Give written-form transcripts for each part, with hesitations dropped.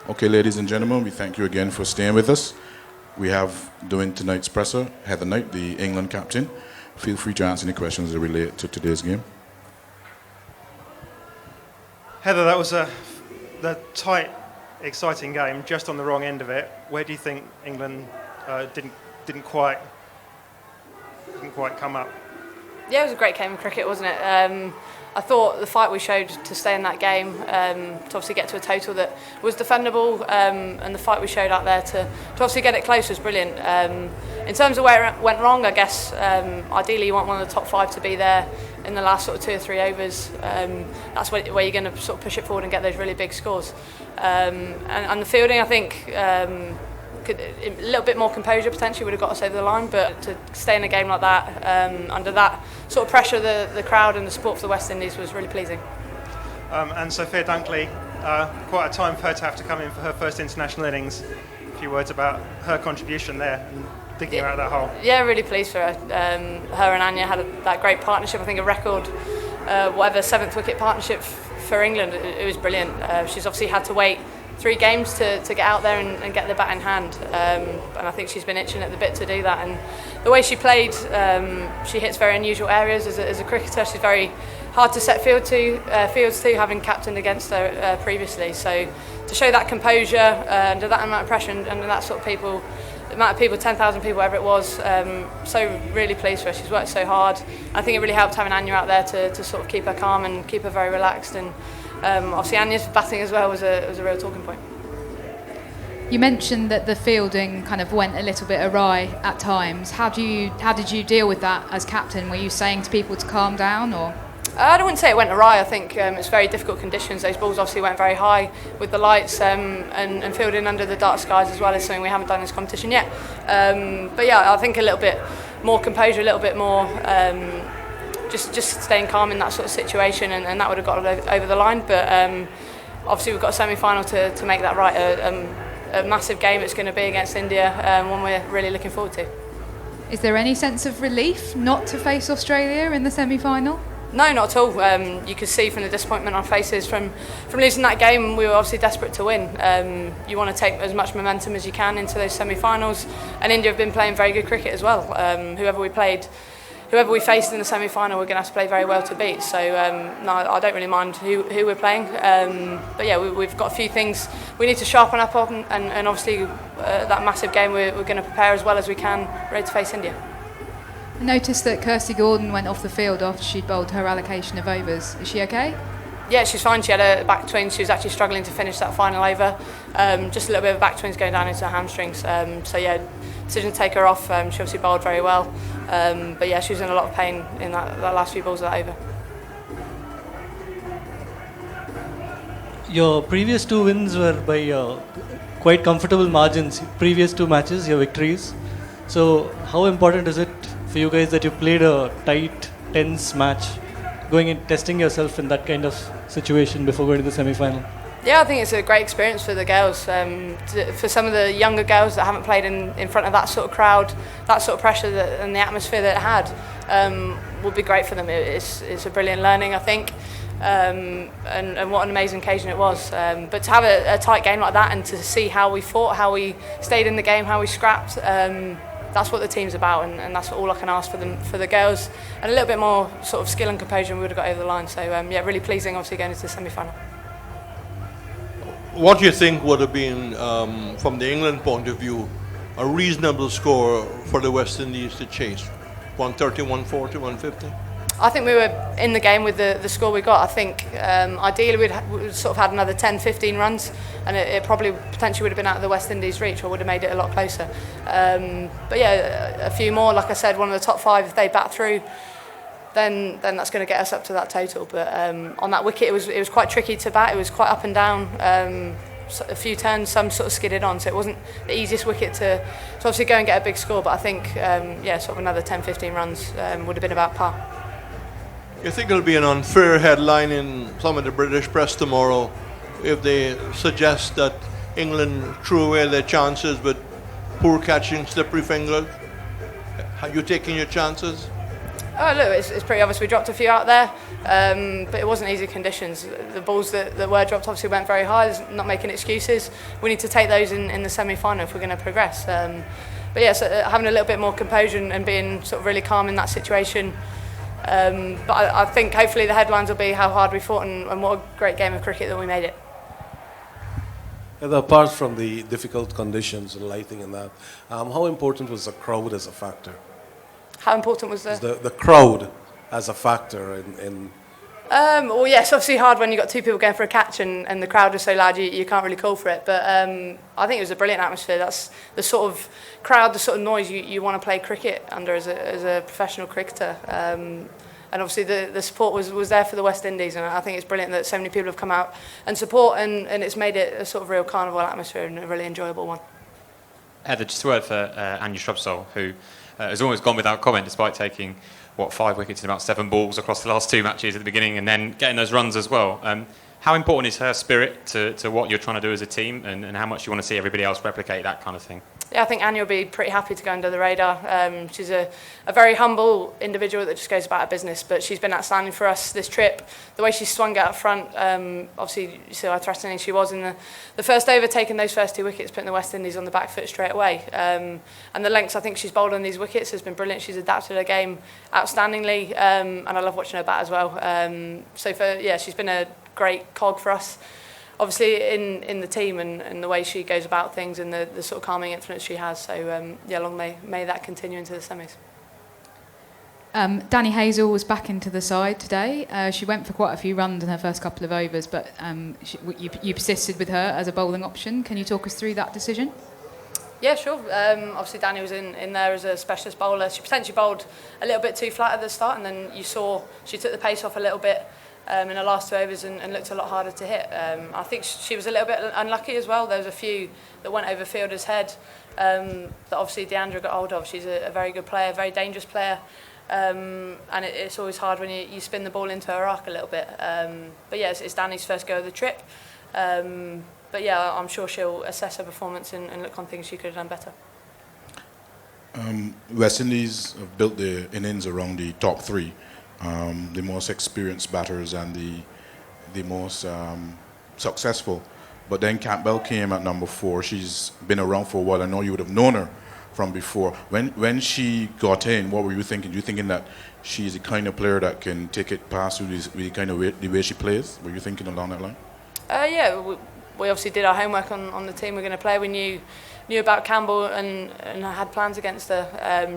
Okay, ladies and gentlemen, we thank you again for staying with us. We have, doing tonight's presser, Heather Knight, the England captain. Feel free to answer any questions that relate to today's game. Heather, that was the tight, exciting game, just on the wrong end of it. Where do you think England didn't quite come up? Yeah, it was a great game of cricket, wasn't it? I thought the fight we showed to stay in that game, to obviously get to a total that was defendable, and the fight we showed out there to obviously get it close was brilliant. In terms of where it went wrong, I guess ideally you want one of the top 5 to be there in the last sort of 2 or 3 overs. That's where you're going to sort of push it forward and get those really big scores. And the fielding, I think, a little bit more composure potentially would have got us over the line, but to stay in a game like that, under that sort of pressure, the crowd and the support for the West Indies was really pleasing. And Sophia Dunkley, quite a time for her to have to come in for her first international innings. A few words about her contribution there and digging out that hole. Yeah, really pleased for her. Her and Anya had that great partnership. I think a record, 7th wicket partnership for England. It was brilliant. She's obviously had to wait 3 games to get out there and get the bat in hand, and I think she's been itching at the bit to do that. And the way she played, she hits very unusual areas as a cricketer. She's very hard to set fields to, having captained against her previously. So to show that composure under that amount of pressure and under that sort of people, the amount of people, 10,000 people, whatever it was, so really pleased for her. She's worked so hard. I think it really helped having Anya out there to sort of keep her calm and keep her very relaxed. And obviously Anya's batting as well was a real talking point. You mentioned that the fielding kind of went a little bit awry at times. How did you deal with that as captain? Were you saying to people to calm down, or? I wouldn't say it went awry. I think it's very difficult conditions. Those balls obviously went very high with the lights, and fielding under the dark skies as well is something we haven't done in this competition yet. But yeah, I think a little bit more composure, a little bit more just staying calm in that sort of situation, and that would have got it over the line. But obviously we've got a semi-final to make that right. A massive game it's going to be against India, one we're really looking forward to. Is there any sense of relief not to face Australia in the semi-final? No, not at all. You could see from the disappointment on faces from losing that game. We were obviously desperate to win. You want to take as much momentum as you can into those semi-finals, and India have been playing very good cricket as well. Whoever we faced in the semi-final, we're going to have to play very well to beat. So no, I don't really mind who we're playing. But yeah, we've got a few things we need to sharpen up on, and obviously that massive game we're going to prepare as well as we can, ready to face India. I noticed that Kirsty Gordon went off the field after she'd bowled her allocation of overs. Is she okay? Yeah, she's fine. She had a back twin. She was actually struggling to finish that final over. Just a little bit of back twins going down into her hamstrings. So yeah, decision to take her off. She obviously bowled very well. But yeah, she was in a lot of pain in that last few balls of that over. Your previous 2 wins were by quite comfortable margins. Previous 2 matches, your victories. So how important is it for you guys that you played a tight, tense match, going and testing yourself in that kind of situation before going to the semi-final? Yeah, I think it's a great experience for the girls. For some of the younger girls that haven't played in front of that sort of crowd, that sort of pressure and the atmosphere that it had, would be great for them. It's a brilliant learning, I think, and what an amazing occasion it was. But to have a tight game like that and to see how we fought, how we stayed in the game, how we scrapped, that's what the team's about, and that's all I can ask for the girls, and a little bit more sort of skill and composure, and we would have got over the line. So yeah, really pleasing, obviously going into the semi-final. What do you think would have been, from the England point of view, a reasonable score for the West Indies to chase? 130, 140, 150? I think we were in the game with the score we got. I think ideally we'd sort of had another 10, 15 runs, and it probably potentially would have been out of the West Indies' reach, or would have made it a lot closer. But yeah, a few more. Like I said, one of the top 5, if they bat through, then that's going to get us up to that total. But on that wicket, it was quite tricky to bat. It was quite up and down. A few turns, some sort of skidded on, so it wasn't the easiest wicket to obviously go and get a big score. But I think sort of another 10, 15 runs would have been about par. You think it'll be an unfair headline in some of the British press tomorrow if they suggest that England threw away their chances with poor catching, slippery fingers? Are you taking your chances? Oh look, it's pretty obvious we dropped a few out there, but it wasn't easy conditions. The balls that were dropped obviously went very high. There's not making excuses. We need to take those in the semi-final if we're going to progress. But yeah, so having a little bit more composure and being sort of really calm in that situation. But I think hopefully the headlines will be how hard we fought and what a great game of cricket that we made it. And apart from the difficult conditions and lighting and that, how important was the crowd as a factor? How important was the crowd as a factor in well, yes, obviously hard when you've got two people going for a catch and the crowd is so loud you can't really call for it. But I think it was a brilliant atmosphere. That's the sort of crowd, the sort of noise you want to play cricket under as a professional cricketer. And obviously the support was there for the West Indies, and I think it's brilliant that so many people have come out and support, and it's made it a sort of real carnival atmosphere and a really enjoyable one. Heather, just a word for Anya Shrubsole, who has almost gone without comment despite taking, 5 wickets and about 7 balls across the last 2 matches at the beginning and then getting those runs as well. How important is her spirit to what you're trying to do as a team, and how much you want to see everybody else replicate that kind of thing? Yeah, I think Anya will be pretty happy to go under the radar. She's a very humble individual that just goes about her business, but she's been outstanding for us this trip. The way she swung it up front, obviously you see how threatening she was in the first over, taking those first 2 wickets, putting the West Indies on the back foot straight away. And the lengths I think she's bowled on these wickets has been brilliant. She's adapted her game outstandingly, and I love watching her bat as well. She's been a great cog for us. Obviously in the team and the way she goes about things and the sort of calming influence she has. So long may that continue into the semis. Dani Hazell was back into the side today. She went for quite a few runs in her first couple of overs, but you persisted with her as a bowling option. Can you talk us through that decision? Yeah, sure. Obviously Dani was in there as a specialist bowler. She potentially bowled a little bit too flat at the start, and then you saw she took the pace off a little bit in the last 2 overs and looked a lot harder to hit. I think she was a little bit unlucky as well. There was a few that went over fielder's head that obviously Deandra got hold of. She's a very good player, very dangerous player, and it's always hard when you spin the ball into her arc a little bit. But yeah, it's Dani's first go of the trip. But yeah, I'm sure she'll assess her performance and look on things she could have done better. West Indies have built their innings around the top 3. The most experienced batters and the most successful. But then Campbell came at number 4. She's been around for a while. I know you would have known her from before. When she got in, what were you thinking? You thinking that she's the kind of player that can take it past the kind of the way she plays? Were you thinking along that line? Yeah, we obviously did our homework on the team we're going to play. We knew about Campbell and had plans against her.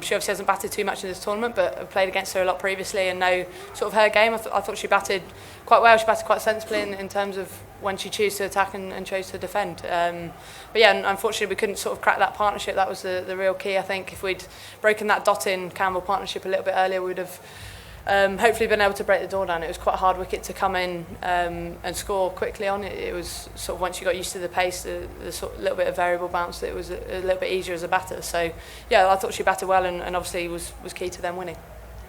She obviously hasn't batted too much in this tournament, but I've played against her a lot previously and know sort of her game. I thought she batted quite well. She batted quite sensibly in terms of when she chose to attack and chose to defend. But yeah, unfortunately we couldn't sort of crack that partnership. That was the real key. I think if we'd broken that Dottin Campbell partnership a little bit earlier, we would have hopefully been able to break the door down. It was quite a hard wicket to come in and score quickly on. It was sort of once you got used to the pace, the sort of little bit of variable bounce, it was a little bit easier as a batter. So yeah, I thought she batted well and obviously was key to them winning.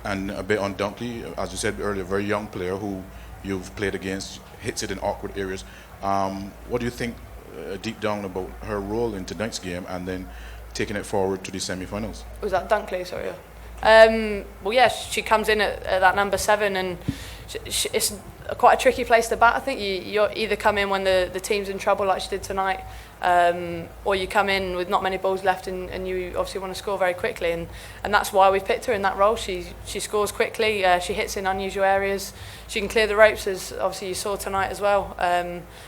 And a bit on Dunkley, as you said earlier, a very young player who you've played against, hits it in awkward areas. What do you think deep down about her role in tonight's game and then taking it forward to the semi-finals? Was that Dunkley, sorry? Well, yeah, she comes in at that number 7, and it's quite a tricky place to bat. I think you either come in when the team's in trouble, like she did tonight, or you come in with not many balls left, and you obviously want to score very quickly, and that's why we've picked her in that role. She scores quickly, she hits in unusual areas, she can clear the ropes, as obviously you saw tonight as well.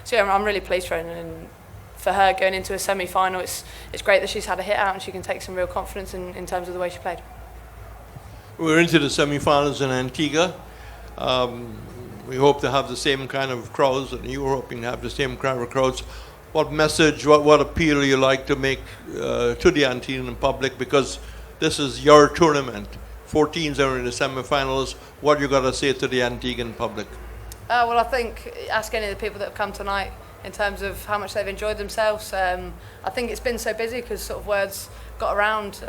So yeah, I'm really pleased for her, and for her going into a semi-final, it's great that she's had a hit out and she can take some real confidence in terms of the way she played. We're into the semi-finals in Antigua. We hope to have the same kind of crowds, and you were hoping to have the same kind of crowds. What message, what appeal you like to make to the Antiguan public, because this is your tournament. 4 teams are in the semi-finals. What you got to say to the Antiguan public? Well, I think ask any of the people that have come tonight in terms of how much they've enjoyed themselves. I think it's been so busy because sort of words got around.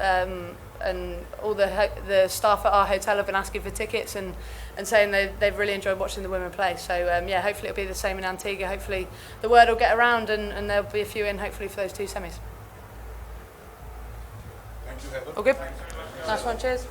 And all the staff at our hotel have been asking for tickets and saying they've really enjoyed watching the women play. So yeah, hopefully it'll be the same in Antigua. Hopefully the word will get around and there'll be a few in hopefully for those 2 semis. Thank you, Heather. All good? Nice one, cheers.